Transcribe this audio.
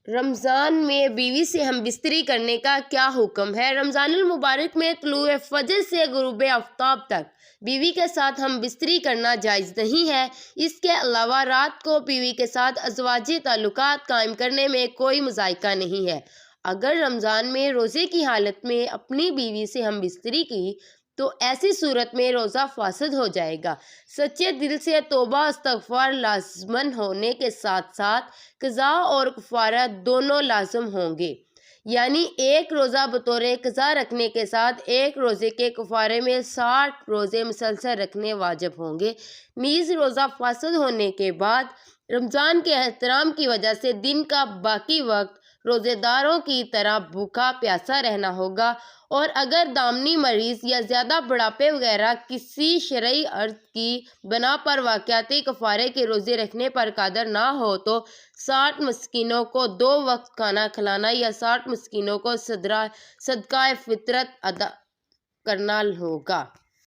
رمضان میں بیوی سے ہم بستری کرنے کا کیا حکم ہے؟ رمضان المبارک میں طلوع فجر سے غروب آفتاب تک بیوی کے ساتھ ہم بستری کرنا جائز نہیں ہے۔ اس کے علاوہ رات کو بیوی کے ساتھ ازواجی تعلقات قائم کرنے میں کوئی مذائقہ نہیں ہے۔ اگر رمضان میں روزے کی حالت میں اپنی بیوی سے ہم بستری کی تو ایسی صورت میں روزہ فاسد ہو جائے گا۔ سچے دل سے توبہ استغفار لازمن ہونے کے ساتھ ساتھ قضا اور کفارہ دونوں لازم ہوں گے، یعنی ایک روزہ بطور قضا رکھنے کے ساتھ ایک روزے کے کفارے میں 60 روزے مسلسل رکھنے واجب ہوں گے۔ نیز روزہ فاسد ہونے کے بعد رمضان کے احترام کی وجہ سے دن کا باقی وقت روزے داروں کی طرح بھوکا پیاسا رہنا ہوگا، اور اگر دامنی مریض یا زیادہ بڑھاپے وغیرہ کسی شرعی عرض کی بنا پر واقعاتی کفارے کے روزے رکھنے پر قادر نہ ہو تو 60 مسکینوں کو 2 وقت کھانا کھلانا یا 60 مسکینوں کو صدقہ فطرت ادا کرنا ہوگا۔